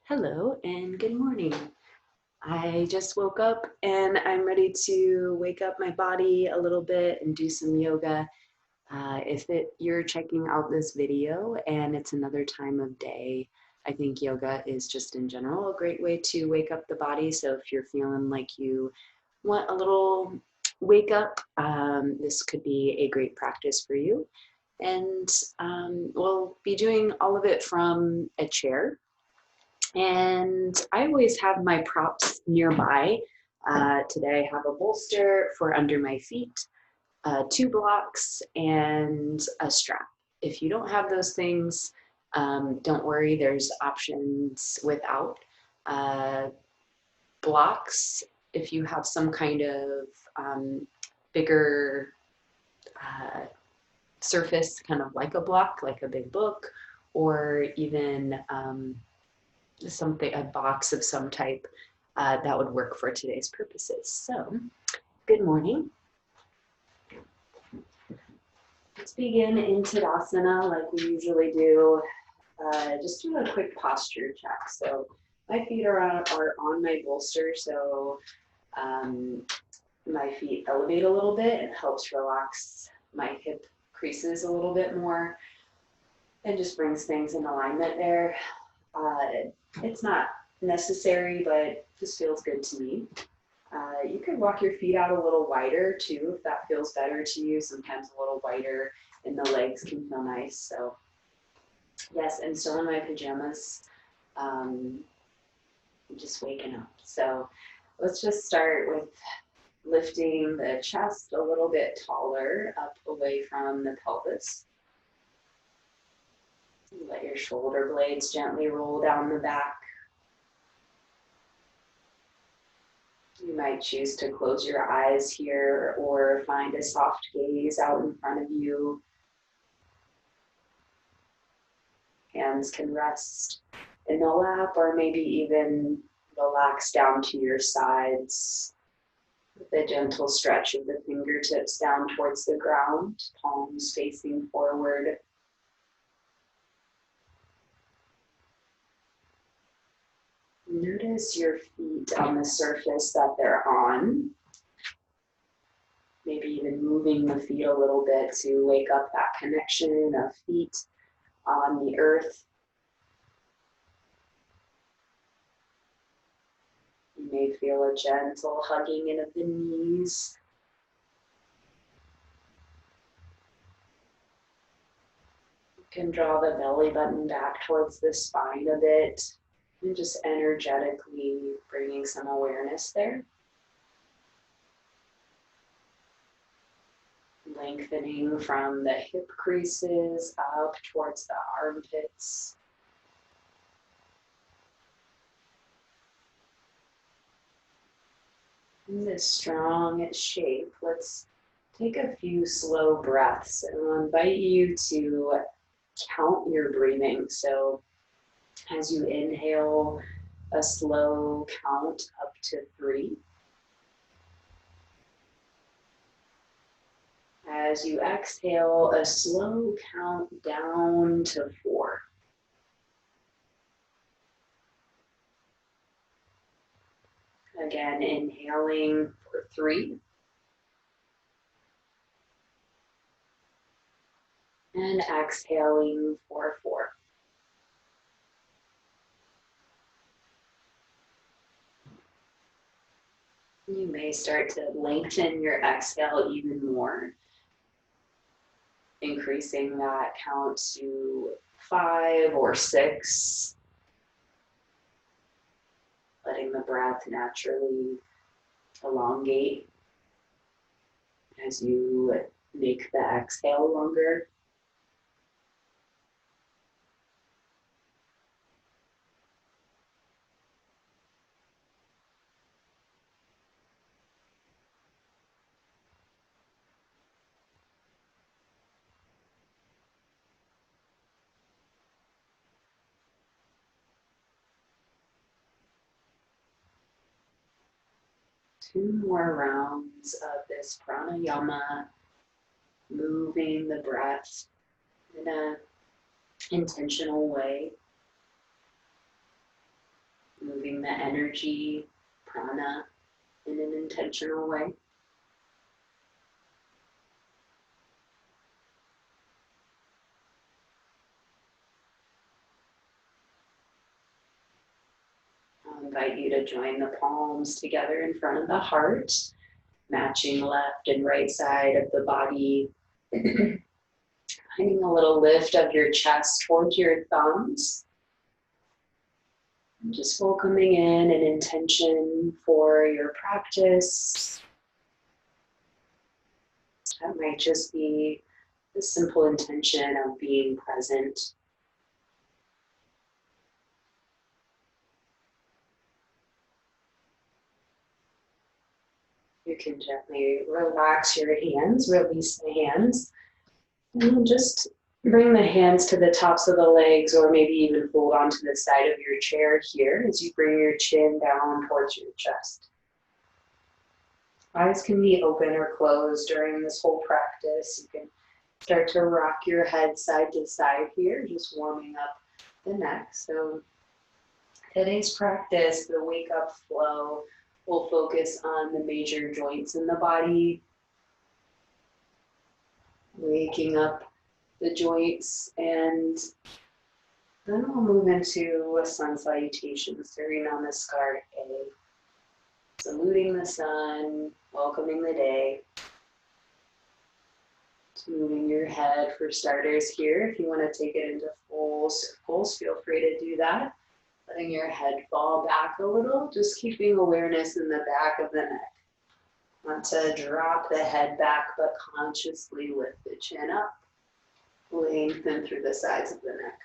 Hello and good morning. I just woke up and I'm ready to wake up my body a little bit and do some yoga. You're checking out this video and it's another time of day, I think yoga is just in general a great way to wake up the body. So if you're feeling like you want a little wake up, this could be a great practice for you. And we'll be doing all of it from a chair. And I always have my props nearby. Today I have a bolster for under my feet, 2 blocks, and a strap. If you don't have those things, don't worry, there's options without. Blocks, if you have some kind of bigger surface, kind of like a block, like a big book, or even a box of some type, that would work for today's purposes. So, good morning. Let's begin in Tadasana like we usually do. Just do a quick posture check. So my feet are on my bolster, so my feet elevate a little bit. It helps relax my hip creases a little bit more and just brings things in alignment there. It's not necessary, but this feels good to me. You could walk your feet out a little wider too, if that feels better to you. Sometimes a little wider in the legs can feel nice. So yes, I'm still in my pajamas. I'm just waking up. So let's just start with lifting the chest a little bit taller up away from the pelvis. Let your shoulder blades gently roll down the back. You might choose to close your eyes here or find a soft gaze out in front of you. Hands can rest in the lap or maybe even relax down to your sides with a gentle stretch of the fingertips down towards the ground, palms facing forward. Notice your feet on the surface that they're on. Maybe even moving the feet a little bit to wake up that connection of feet on the earth. You may feel a gentle hugging in of the knees. You can draw the belly button back towards the spine a bit and just energetically bringing some awareness there. Lengthening from the hip creases up towards the armpits. In this strong shape, let's take a few slow breaths, and I'll invite you to count your breathing. So as you inhale, a slow count up to 3. As you exhale, a slow count down to 4. Again, inhaling for 3. And exhaling for 4. You may start to lengthen your exhale even more, increasing that count to 5 or 6. Letting the breath naturally elongate as you make the exhale longer. Two more rounds of this pranayama, moving the breath in an intentional way. the energy, prana, in an intentional way. I'll invite you to join the palms together in front of the heart, matching left and right side of the body. Finding a little lift of your chest towards your thumbs. And just welcoming in an intention for your practice. That might just be the simple intention of being present. You can gently relax your hands, release the hands, and then just bring the hands to the tops of the legs, or maybe even hold onto the side of your chair here as you bring your chin down towards your chest. Eyes can be open or closed during this whole practice. You can start to rock your head side to side here, just warming up the neck. So today's practice, the wake up flow, will focus on the major joints in the body, waking up the joints, and then we'll move into a sun salutation, Surya Namaskar A. Saluting the sun, welcoming the day. Just moving your head for starters here. If you want to take it into full circles, feel free to do that. Letting your head fall back a little, just keeping awareness in the back of the neck. Not to drop the head back, but consciously lift the chin up, lengthen through the sides of the neck.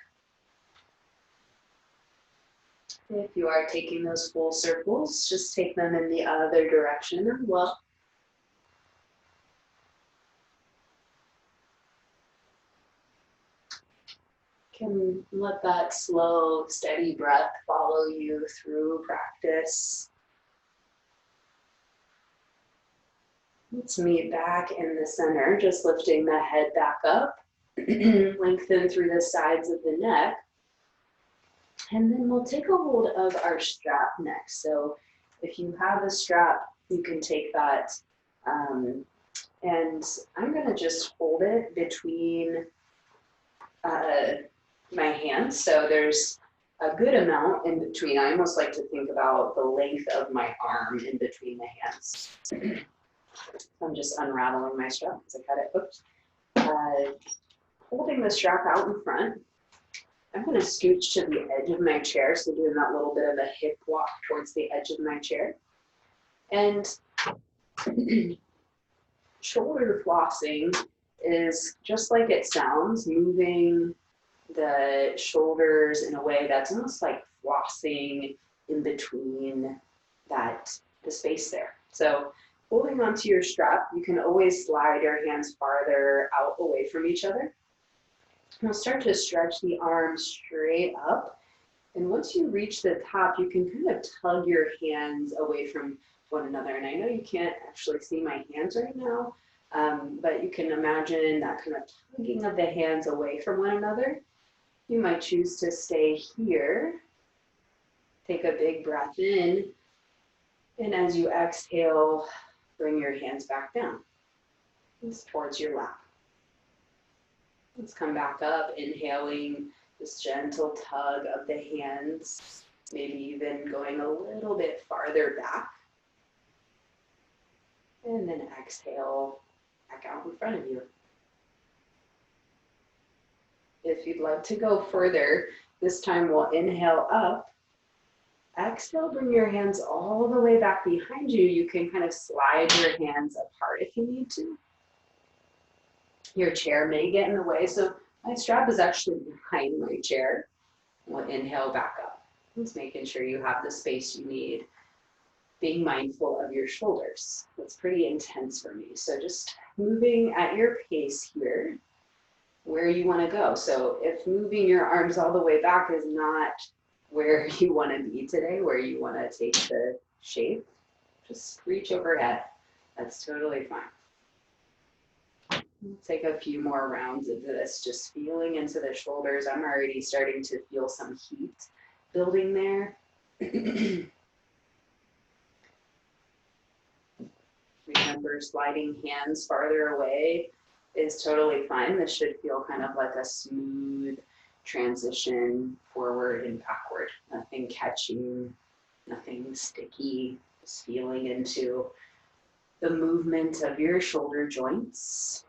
If you are taking those full circles, just take them in the other direction as well. Can let that slow, steady breath follow you through practice. Let's meet back in the center, just lifting the head back up, lengthen through the sides of the neck. And then we'll take a hold of our strap next. So if you have a strap, you can take that. And I'm going to just hold it between my hands. So there's a good amount in between. I almost like to think about the length of my arm in between the hands. I'm just unraveling my strap because I cut it. Oops. Holding the strap out in front. I'm going to scooch to the edge of my chair, so doing that little bit of a hip walk towards the edge of my chair. And shoulder flossing is just like it sounds, moving the shoulders in a way that's almost like flossing in between the space there. So holding onto your strap, you can always slide your hands farther out away from each other. We'll start to stretch the arms straight up. And once you reach the top, you can kind of tug your hands away from one another. And I know you can't actually see my hands right now, but you can imagine that kind of tugging of the hands away from one another. You might choose to stay here. Take a big breath in. And as you exhale, bring your hands back down. Just towards your lap. Let's come back up, inhaling this gentle tug of the hands, maybe even going a little bit farther back. And then exhale back out in front of you. If you'd like to go further, this time we'll inhale up. Exhale, bring your hands all the way back behind you. You can kind of slide your hands apart if you need to. Your chair may get in the way, so my strap is actually behind my chair. We'll inhale back up. Just making sure you have the space you need. Being mindful of your shoulders. That's pretty intense for me. So just moving at your pace here, where you want to go. So if moving your arms all the way back is not where you want to be today, where you want to take the shape, just reach overhead. That's totally fine. Take a few more rounds of this, just feeling into the shoulders. I'm already starting to feel some heat building there. Remember, sliding hands farther away is totally fine. This should feel kind of like a smooth transition forward and backward. Nothing catching, nothing sticky. Just feeling into the movement of your shoulder joints.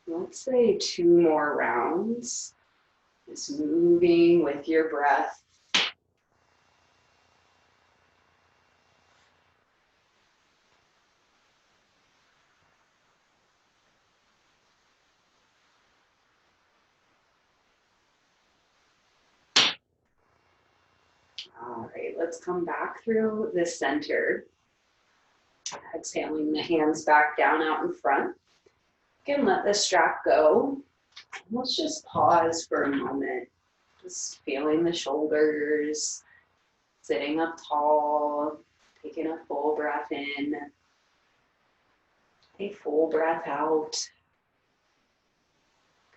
Let's say 2 more rounds. Just moving with your breath. All right, let's come back through the center. Exhaling the hands back down out in front. You can let the strap go. Let's just pause for a moment. Just feeling the shoulders, sitting up tall, taking a full breath in, a full breath out.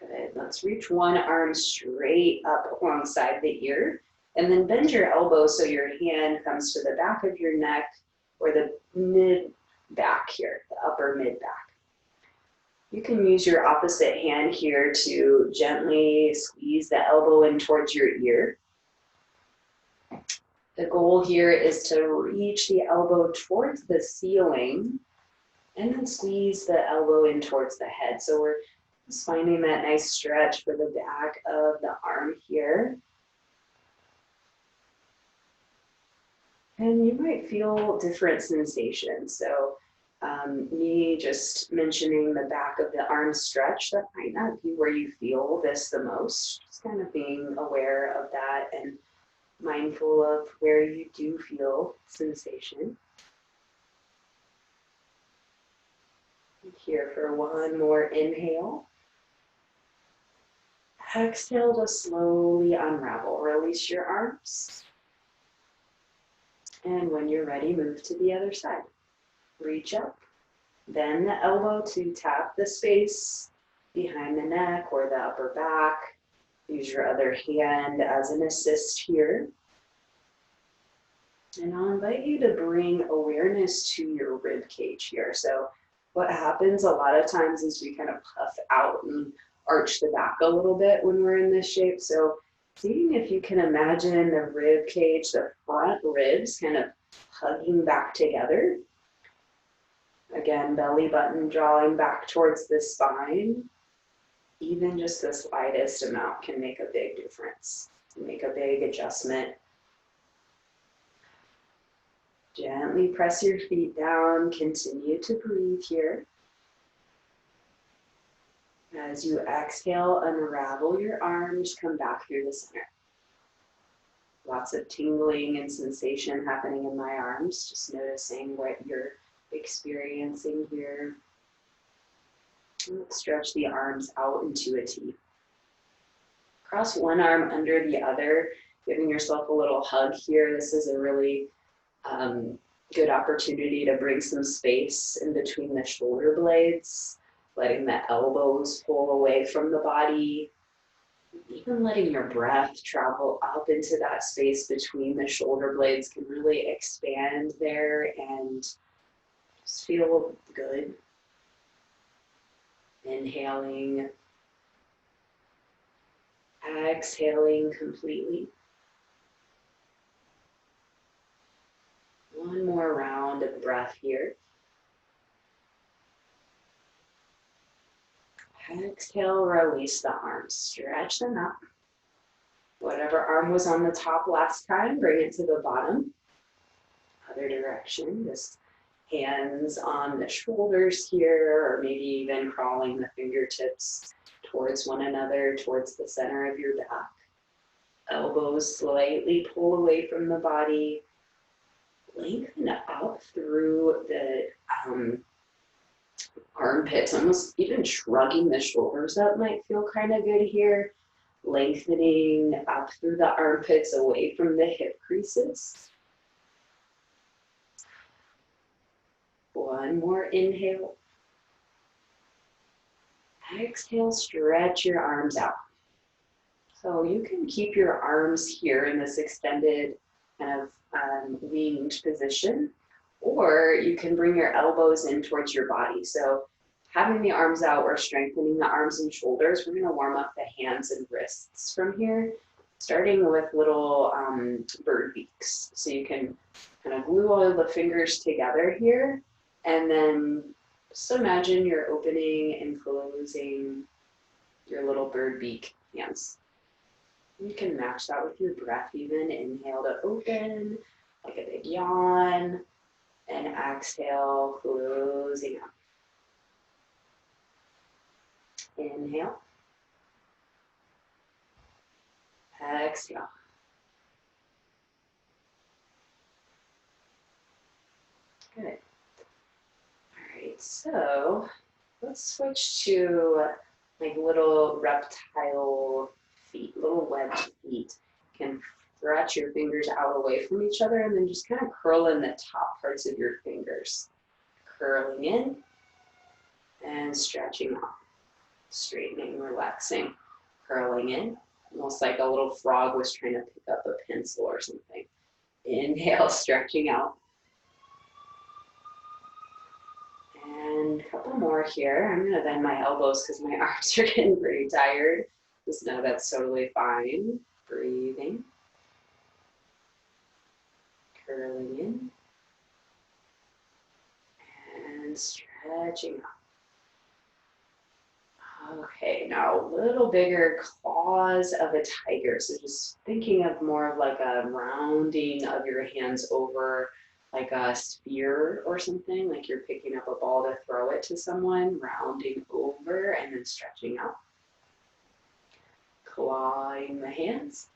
Good. Let's reach one arm straight up alongside the ear, and then bend your elbow so your hand comes to the back of your neck or the mid back here, the upper mid back. You can use your opposite hand here to gently squeeze the elbow in towards your ear. The goal here is to reach the elbow towards the ceiling and then squeeze the elbow in towards the head. So we're just finding that nice stretch for the back of the arm here. And you might feel different sensations. So me just mentioning the back of the arm stretch, that might not be where you feel this the most. Just kind of being aware of that and mindful of where you do feel sensation. Here for one more inhale. Exhale to slowly unravel. Release your arms. And when you're ready, move to the other side. Reach up, bend the elbow to tap the space behind the neck or the upper back. Use your other hand as an assist here. And I'll invite you to bring awareness to your rib cage here. So what happens a lot of times is we kind of puff out and arch the back a little bit when we're in this shape. So seeing if you can imagine the rib cage, the front ribs kind of hugging back together. Again, belly button drawing back towards the spine. Even just the slightest amount can make a big difference, make a big adjustment. Gently press your feet down, continue to breathe here. As you exhale, unravel your arms, come back through the center. Lots of tingling and sensation happening in my arms, just noticing what you're experiencing here. Let's stretch the arms out into a T. Cross one arm under the other, giving yourself a little hug here. This is a really good opportunity to bring some space in between the shoulder blades, letting the elbows pull away from the body, even letting your breath travel up into that space between the shoulder blades can really expand there and just feel good. Inhaling, exhaling completely. One more round of breath here. Exhale, release the arms, stretch them up. Whatever arm was on the top last time, bring it to the bottom. Other direction, just hands on the shoulders here, or maybe even crawling the fingertips towards one another, towards the center of your back. Elbows slightly pull away from the body. Lengthen up through the armpits, almost even shrugging the shoulders up might feel kind of good here. Lengthening up through the armpits away from the hip creases. One more inhale. Exhale, stretch your arms out. So you can keep your arms here in this extended kind of winged position, or you can bring your elbows in towards your body. So having the arms out, we're strengthening the arms and shoulders. We're going to warm up the hands and wrists from here, starting with little bird beaks. So you can kind of glue all of the fingers together here, and then just imagine you're opening and closing your little bird beak hands. You can match that with your breath even. Inhale to open, like a big yawn, and exhale, closing up. Inhale. Exhale. Good. All right, so let's switch to like little reptile feet, little webbed feet. You can stretch your fingers out away from each other and then just kind of curl in the top parts of your fingers. Curling in and stretching off. Straightening, relaxing, curling in. Almost like a little frog was trying to pick up a pencil or something. Inhale, stretching out. And a couple more here. I'm going to bend my elbows because my arms are getting pretty tired. Just know that's totally fine. Breathing. Curling in. And stretching out. Okay, now a little bigger claws of a tiger. So just thinking of more of like a rounding of your hands over like a sphere or something, like you're picking up a ball to throw it to someone, rounding over and then stretching out. Clawing the hands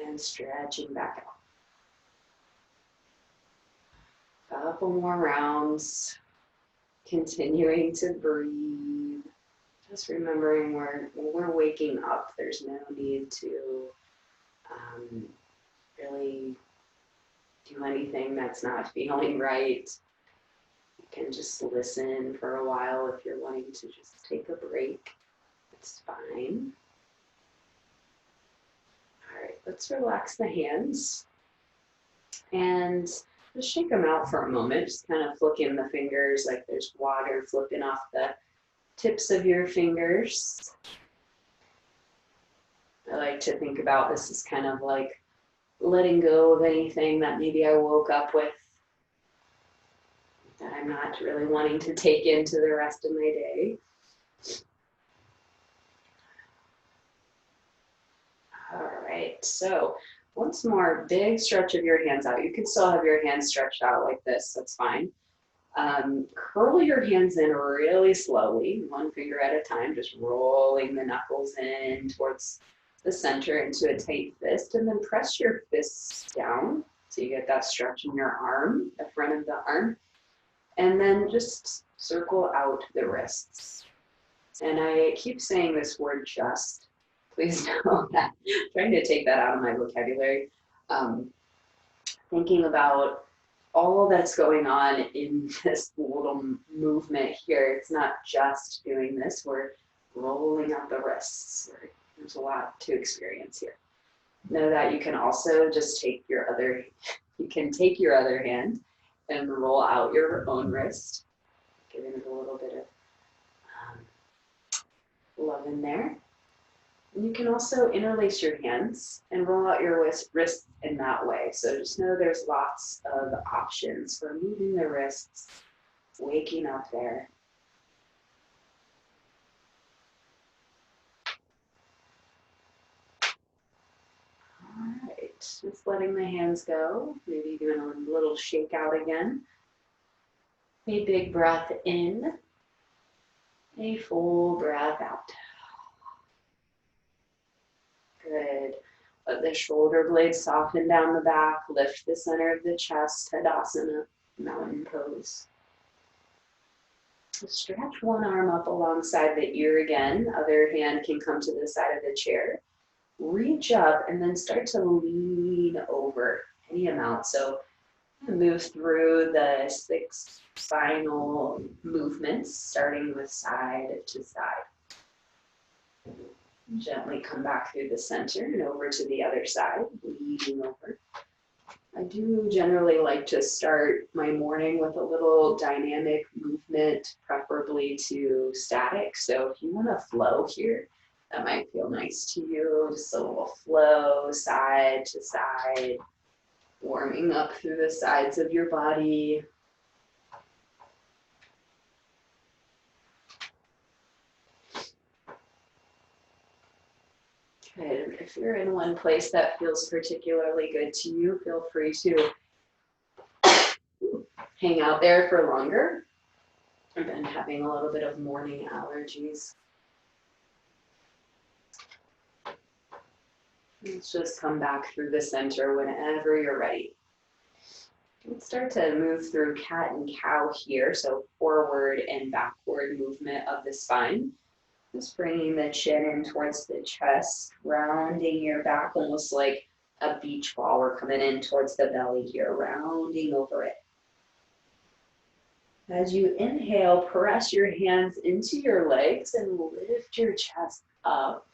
and stretching back out. Couple more rounds. Continuing to breathe, just remembering when we're waking up, there's no need to really do anything that's not feeling right. You can just listen for a while if you're wanting to just take a break. It's fine. All right, let's relax the hands and just shake them out for a moment, just kind of flicking the fingers like there's water flipping off the tips of your fingers. I like to think about this as kind of like letting go of anything that maybe I woke up with that I'm not really wanting to take into the rest of my day. All right, so once more, big stretch of your hands out. You can still have your hands stretched out like this, that's fine. Curl your hands in really slowly, one finger at a time, just rolling the knuckles in towards the center into a tight fist, and then press your fists down so you get that stretch in your arm, the front of the arm, and then just circle out the wrists. And I keep saying this word just. Please know that. I'm trying to take that out of my vocabulary. Thinking about all that's going on in this little movement here. It's not just doing this. We're rolling out the wrists. There's a lot to experience here. Know that you can also just take your other hand and roll out your own wrist, giving it a little bit of love in there. You can also interlace your hands and roll out your wrists in that way. So just know there's lots of options for moving the wrists, waking up there. All right, just letting the hands go. Maybe doing a little shake out again. A big breath in, a full breath out. Good. Let the shoulder blades soften down the back. Lift the center of the chest. Tadasana, mountain pose. Stretch one arm up alongside the ear again. Other hand can come to the side of the chair. Reach up and then start to lean over any amount. So move through the spinal movements, starting with side to side. Gently come back through the center and over to the other side, leaning over. I do generally like to start my morning with a little dynamic movement, preferably to static. So if you want to flow here, that might feel nice to you. Just a little flow, side to side, warming up through the sides of your body. Good. If you're in one place that feels particularly good to you, feel free to hang out there for longer. I've been having a little bit of morning allergies. Let's just come back through the center whenever you're ready. Let's start to move through cat and cow here. So forward and backward movement of the spine. Just bringing the chin in towards the chest, rounding your back almost like a beach ball. We're coming in towards the belly here, rounding over it. As you inhale, press your hands into your legs and lift your chest up,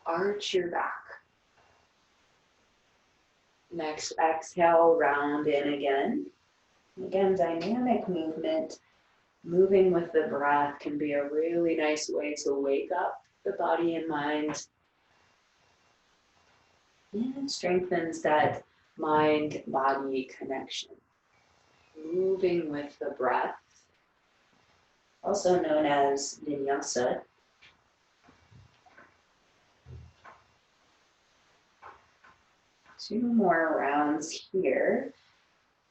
arch your back. Next, exhale, round in again. Again, dynamic movement. Moving with the breath can be a really nice way to wake up the body and mind. And it strengthens that mind-body connection. Moving with the breath, also known as vinyasa. Two more rounds here.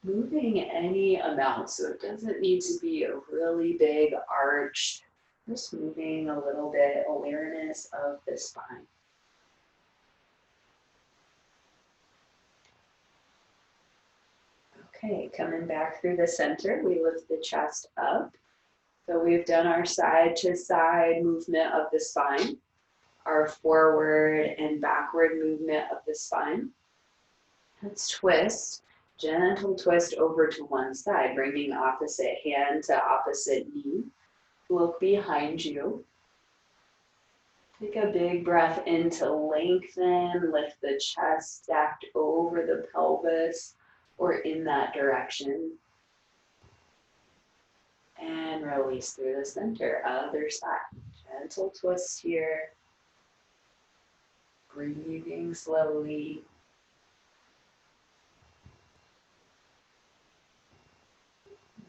Moving any amount, so it doesn't need to be a really big arch. Just moving a little bit, awareness of the spine. Okay, coming back through the center, we lift the chest up. So we've done our side to side movement of the spine, our forward and backward movement of the spine. Let's twist. Gentle twist over to one side, bringing opposite hand to opposite knee. Look behind you. Take a big breath in to lengthen, lift the chest stacked over the pelvis or in that direction. And release through the center, other side. Gentle twist here. Breathing slowly.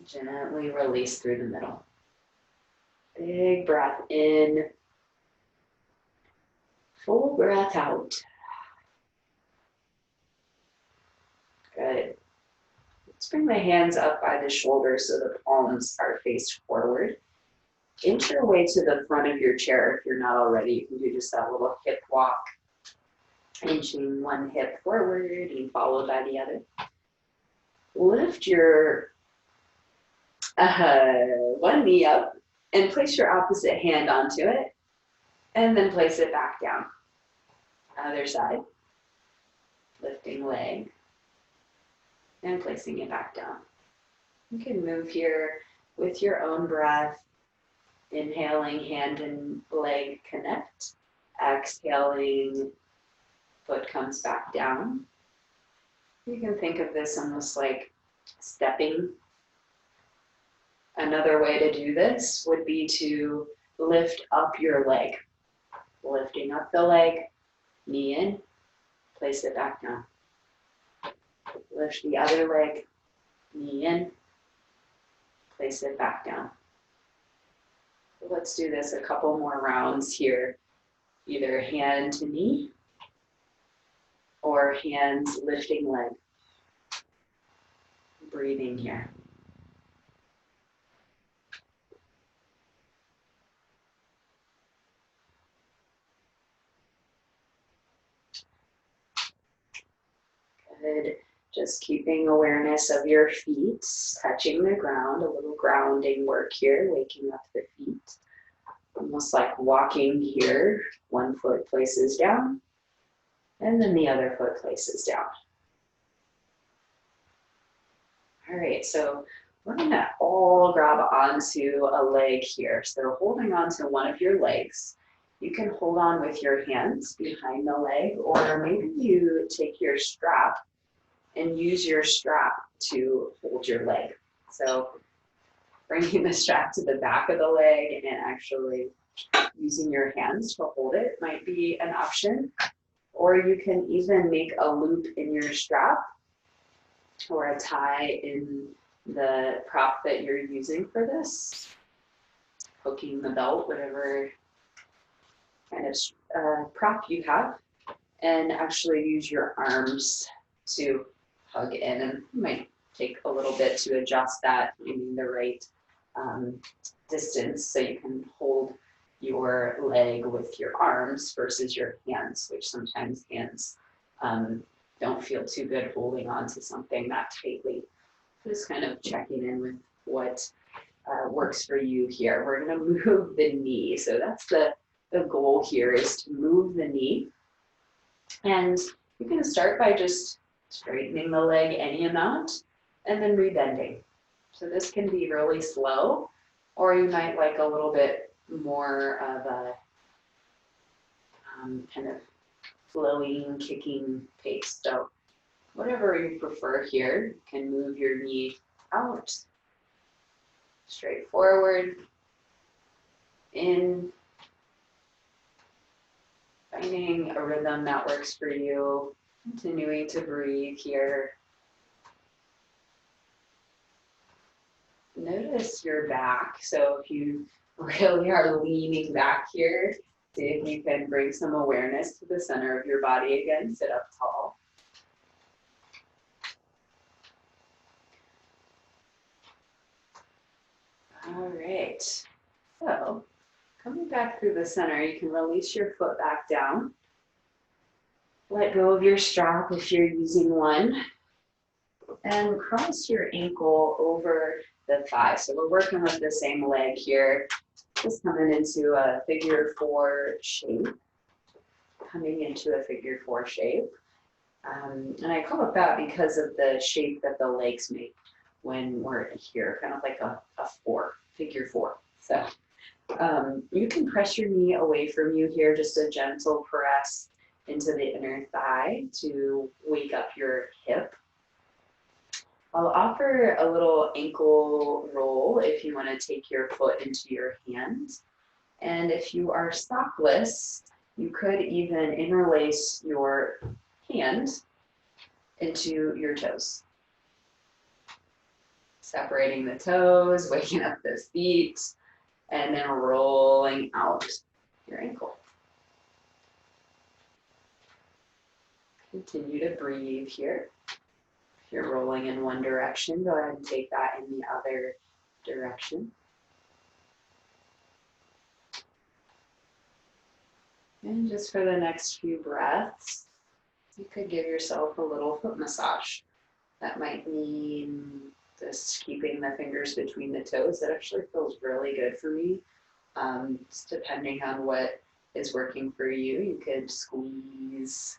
Gently release through the middle. Big breath in. Full breath out. Good. Let's bring the hands up by the shoulders so the palms are faced forward. Inch your way to the front of your chair if you're not already. You can do just that little hip walk. Inching one hip forward and followed by the other. Lift your one knee up and place your opposite hand onto it and then place it back down. Other side. Lifting leg and placing it back down. You can move here with your own breath. Inhaling, hand and leg connect. Exhaling, foot comes back down. You can think of this almost like stepping. Another way to do this would be to lift up your leg. Lifting up the leg, knee in, place it back down. Lift the other leg, knee in, place it back down. Let's do this a couple more rounds here. Either hand to knee or hands lifting leg. Breathing here. Good. Just keeping awareness of your feet, touching the ground, a little grounding work here, waking up the feet. Almost like walking here, one foot places down, and then the other foot places down. All right, so we're gonna all grab onto a leg here. So holding onto one of your legs, you can hold on with your hands behind the leg, or maybe you take your strap and use your strap to hold your leg. So bringing the strap to the back of the leg and actually using your hands to hold it might be an option. Or you can even make a loop in your strap or a tie in the prop that you're using for this, hooking the belt, whatever kind of prop you have, and actually use your arms to hug in. And it might take a little bit to adjust that, finding the right distance so you can hold your leg with your arms versus your hands, which sometimes hands don't feel too good holding on to something that tightly. Just kind of checking in with what works for you here. We're going to move the knee. So that's the goal here, is to move the knee. And you can start by just straightening the leg any amount and then rebending. So this can be really slow, or you might like a little bit more of a kind of flowing, kicking pace. So whatever you prefer here, you can move your knee out, straight forward, in, finding a rhythm that works for you, continuing to breathe here. Notice your back. So if you really are leaning back here, see if you can bring some awareness to the center of your body again. Sit up tall. All right. So coming back through the center, you can release your foot back down. Let go of your strap if you're using one. And cross your ankle over the thigh. So we're working with the same leg here. Just coming into a figure 4 shape. Coming into a figure 4 shape. And I call it that because of the shape that the legs make when we're here, kind of like a 4, figure 4. So you can press your knee away from you here, just a gentle press into the inner thigh to wake up your hip. I'll offer a little ankle roll if you want to take your foot into your hand. And if you are stockless, you could even interlace your hand into your toes. Separating the toes, waking up the feet, and then rolling out your ankle. Continue to breathe here. If you're rolling in one direction, go ahead and take that in the other direction. And just for the next few breaths, you could give yourself a little foot massage. That might mean just keeping the fingers between the toes. That actually feels really good for me. Just depending on what is working for you, you could squeeze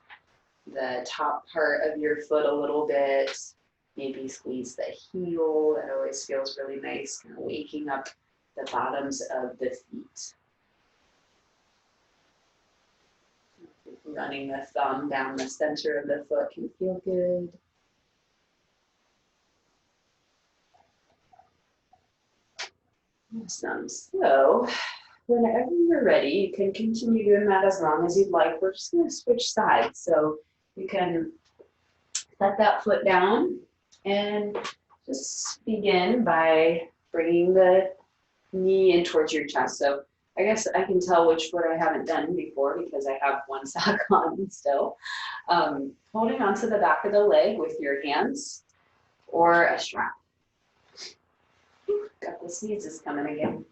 the top part of your foot a little bit, maybe squeeze the heel. That always feels really nice, kind of waking up the bottoms of the feet. Running the thumb down the center of the foot can feel good. Awesome. So whenever you're ready, you can continue doing that as long as you'd like. We're just going to switch sides. So you can set that foot down and just begin by bringing the knee in towards your chest. So I guess I can tell which foot I haven't done before because I have one sock on still. Holding onto the back of the leg with your hands or a strap. Got the sneezes coming again.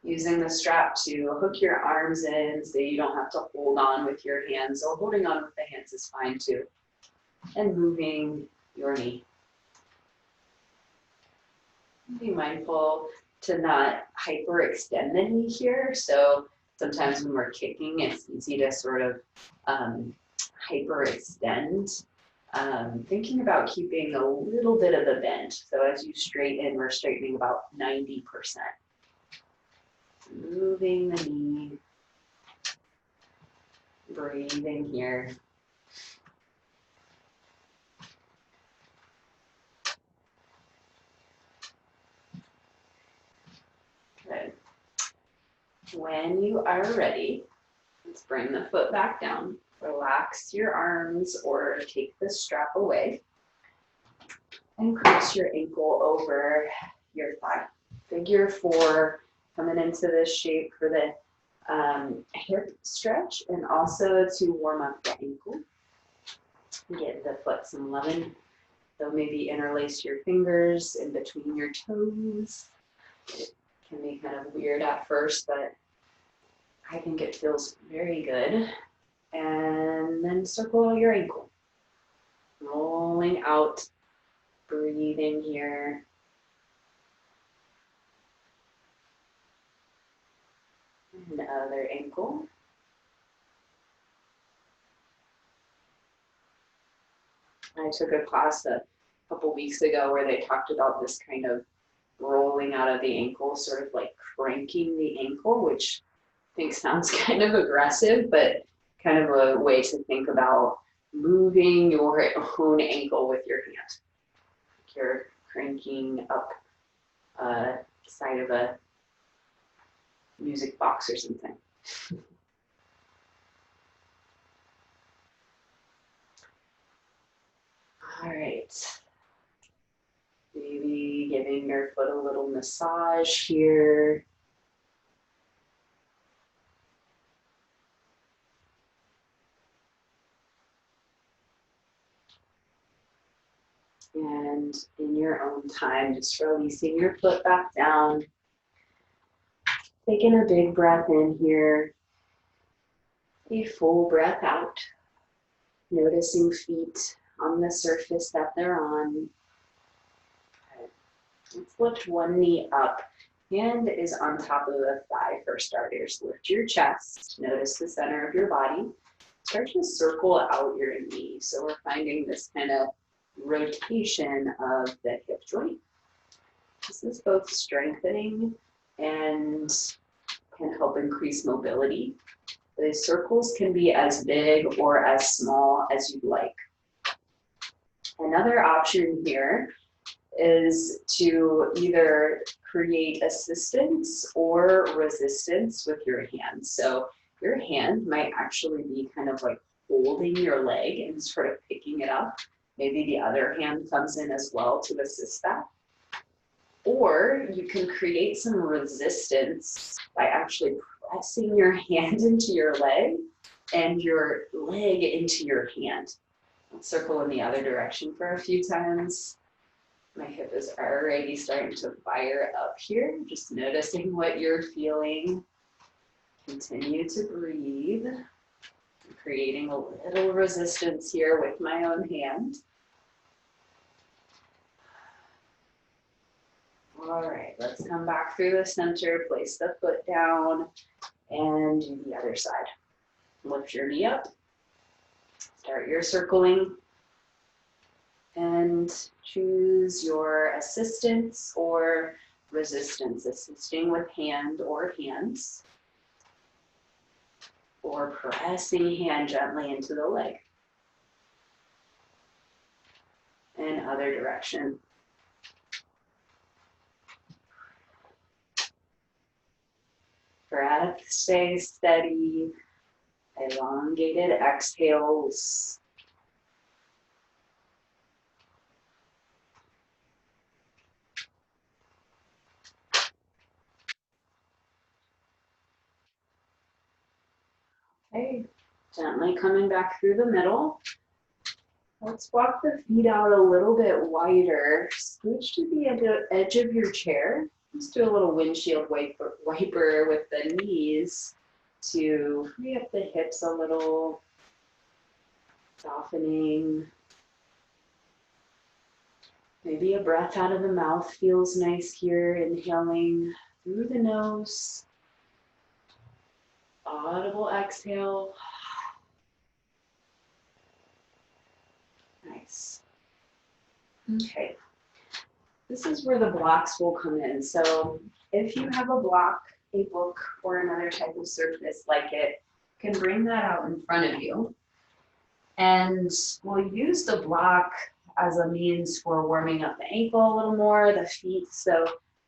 Using the strap to hook your arms in so you don't have to hold on with your hands, or holding on with the hands is fine too. And moving your knee. Be mindful to not hyperextend the knee here. So sometimes when we're kicking, it's easy to sort of hyperextend Thinking about keeping a little bit of a bend. So as you straighten, we're straightening about 90%. Moving the knee, breathing here. Good. When you are ready, let's bring the foot back down. Relax your arms or take the strap away and cross your ankle over your thigh. Figure 4, coming into this shape for the hip stretch and also to warm up the ankle. Get the foot some loving. So maybe interlace your fingers in between your toes. It can be kind of weird at first, but I think it feels very good. And then circle your ankle. Rolling out, breathing here. And other ankle. I took a class a couple weeks ago where they talked about this kind of rolling out of the ankle, sort of like cranking the ankle, which I think sounds kind of aggressive, but kind of a way to think about moving your own ankle with your hand. Like you're cranking up side of a music box or something. All right. Maybe giving your foot a little massage here. And in your own time, just releasing your foot back down. Taking a big breath in here. A full breath out. Noticing feet on the surface that they're on. Let's lift one knee up. Hand is on top of the thigh for starters. Lift your chest. Notice the center of your body. Start to circle out your knee. So we're finding this kind of rotation of the hip joint. This is both strengthening and can help increase mobility. The circles can be as big or as small as you'd like. Another option here is to either create assistance or resistance with your hand. So your hand might actually be kind of like holding your leg and sort of picking it up. Maybe the other hand comes in as well to assist that. Or you can create some resistance by actually pressing your hand into your leg and your leg into your hand. Let's circle in the other direction for a few times. My hip is already starting to fire up here. Just noticing what you're feeling. Continue to breathe. I'm creating a little resistance here with my own hand. All right, let's come back through the center, place the foot down, and do the other side. Lift your knee up. Start your circling. And choose your assistance or resistance, assisting with hand or hands, or pressing hand gently into the leg. And other direction. Breath, stay steady, elongated exhales. Okay, gently coming back through the middle. Let's walk the feet out a little bit wider. Scooch to the edge of your chair. Let's do a little windshield wiper with the knees to free up the hips a little, softening. Maybe a breath out of the mouth feels nice here, inhaling through the nose. Audible exhale. Nice. Okay. This is where the blocks will come in. So if you have a block, a book, or another type of surface like it, you can bring that out in front of you. And we'll use the block as a means for warming up the ankle a little more, the feet. So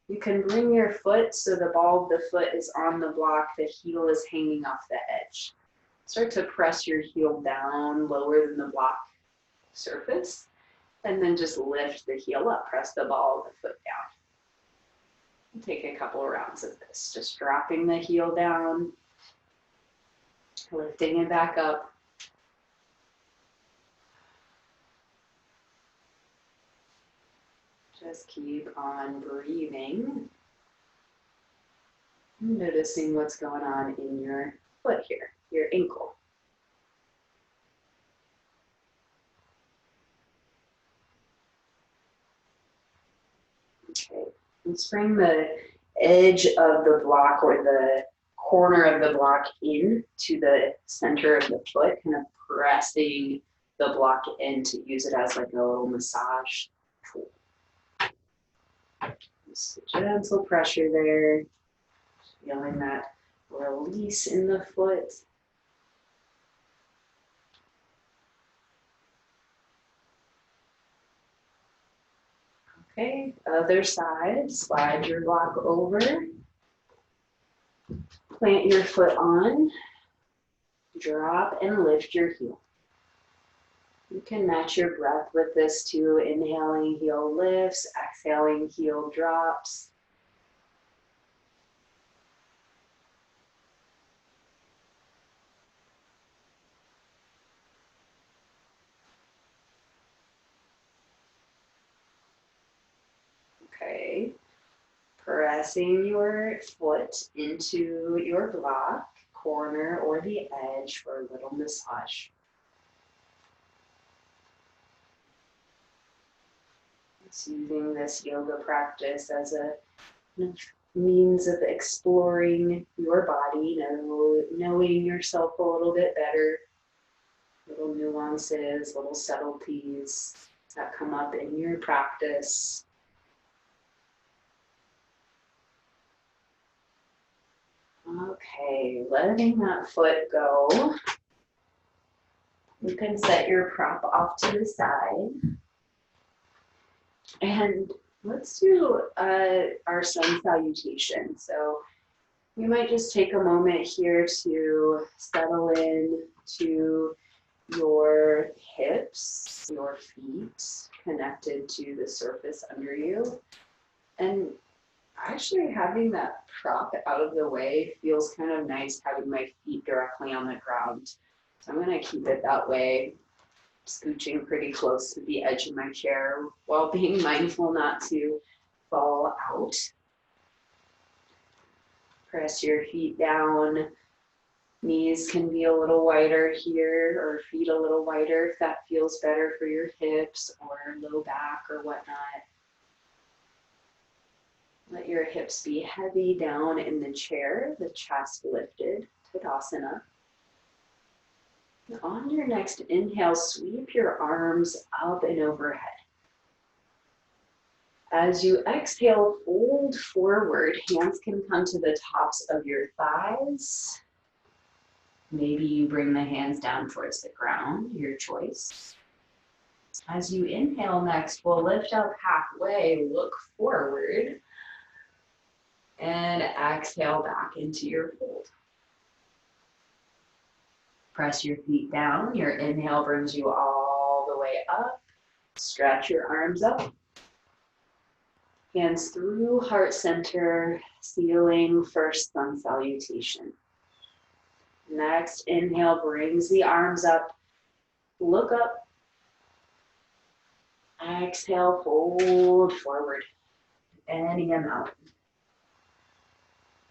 you can bring your foot so the ball of the foot is on the block, the heel is hanging off the edge. Start to press your heel down lower than the block surface, and then just lift the heel up, press the ball of the foot down. Take a couple of rounds of this, just dropping the heel down, lifting it back up. Just keep on breathing, noticing what's going on in your foot here, your ankle. Okay, let's bring the edge of the block or the corner of the block in to the center of the foot, kind of pressing the block in to use it as like a little massage tool. Just gentle pressure there, feeling that release in the foot. Okay, other side, slide your block over, plant your foot on, drop and lift your heel. You can match your breath with this too, inhaling, heel lifts, exhaling, heel drops. Okay, pressing your foot into your block, corner or the edge for a little massage. It's using this yoga practice as a means of exploring your body, knowing yourself a little bit better, little nuances, little subtleties that come up in your practice. Okay, letting that foot go. You can set your prop off to the side. And let's do our sun salutation. So you might just take a moment here to settle in to your hips, your feet connected to the surface under you. And actually having that prop out of the way feels kind of nice, having my feet directly on the ground. So I'm going to keep it that way, scooching pretty close to the edge of my chair while being mindful not to fall out. Press your feet down. Knees can be a little wider here, or feet a little wider if that feels better for your hips or low back or whatnot. Let your hips be heavy down in the chair, the chest lifted, Tadasana. On your next inhale, sweep your arms up and overhead. As you exhale, fold forward. Hands can come to the tops of your thighs. Maybe you bring the hands down towards the ground, your choice. As you inhale next, we'll lift up halfway, look forward, and exhale back into your fold. Press your feet down. Your inhale brings you all the way up. Stretch your arms up. Hands through heart center, sealing first sun salutation. Next, inhale brings the arms up. Look up. Exhale, fold forward. Bending them out.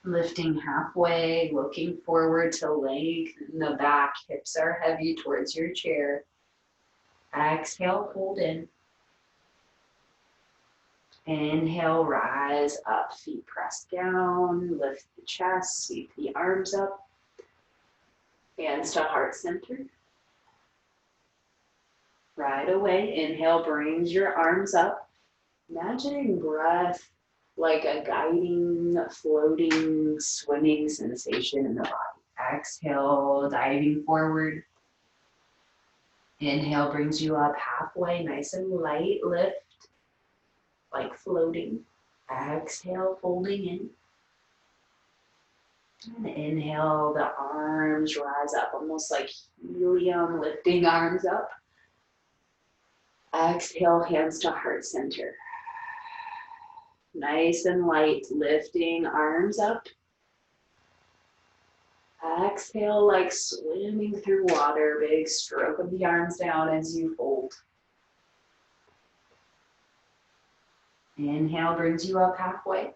Lifting halfway, looking forward to lengthen the back. Hips are heavy towards your chair. Exhale, fold in. Inhale, rise up, feet press down, lift the chest, sweep the arms up. Hands to heart center. Right away, inhale brings your arms up. Imagining breath like a guiding, floating, swimming sensation in the body. Exhale, diving forward. Inhale brings you up halfway, nice and light lift, like floating. Exhale, folding in. And inhale, the arms rise up, almost like helium, lifting arms up. Exhale, hands to heart center. Nice and light, lifting arms up. Exhale, like swimming through water, big stroke of the arms down as you fold. Inhale brings you up halfway.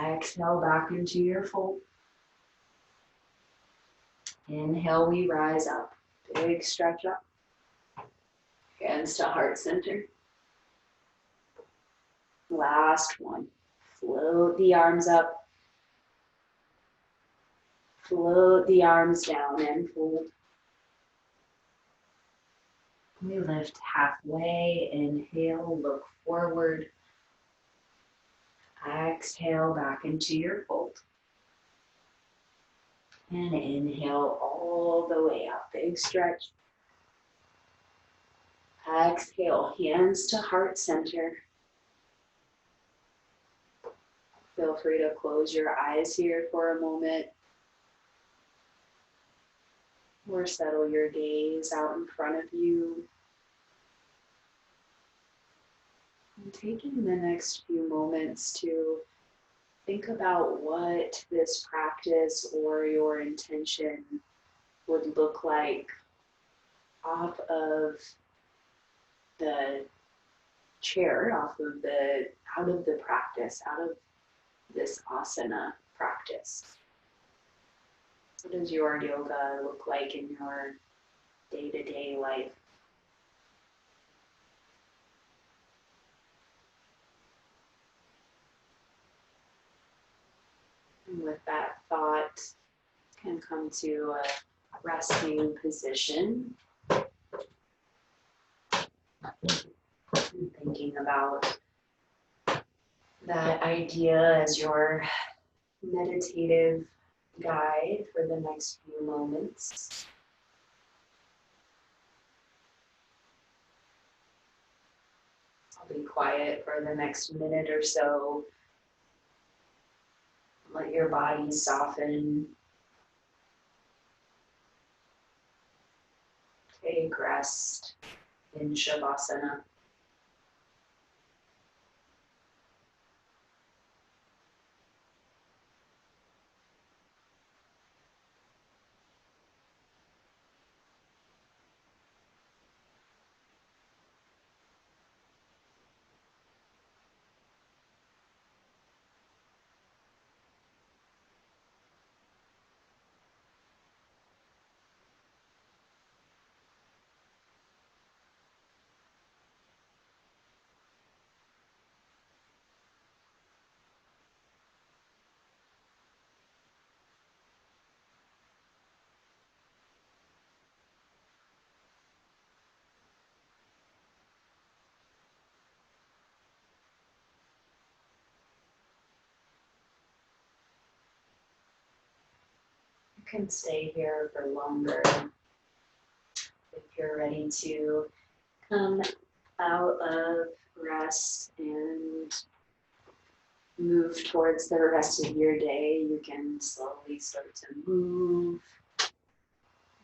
Exhale back into your fold. Inhale, we rise up. Big stretch up. Hands to heart center. Last one. Float the arms up. Float the arms down and fold. We lift halfway. Inhale, look forward. Exhale back into your fold. And inhale all the way up. Big stretch. Exhale, hands to heart center. Feel free to close your eyes here for a moment. Or settle your gaze out in front of you. And taking the next few moments to think about what this practice or your intention would look like off of the chair, out of the practice, out of this asana practice. What does your yoga look like in your day-to-day life? And with that thought, can come to a resting position. And thinking about that idea as your meditative guide for the next few moments. I'll be quiet for the next minute or so. Let your body soften. Take rest in Shavasana. You can stay here for longer if you're ready to come out of rest and move towards the rest of your day. You can slowly start to move,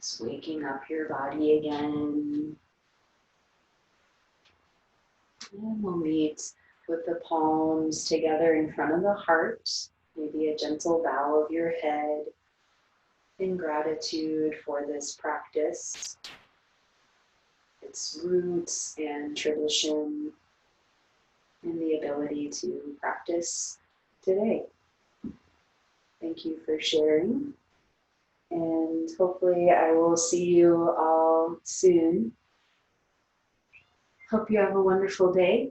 just waking up your body again. And we'll meet with the palms together in front of the heart, maybe a gentle bow of your head in gratitude for this practice, its roots and tradition, and the ability to practice today. Thank you for sharing, and hopefully I will see you all soon. Hope you have a wonderful day.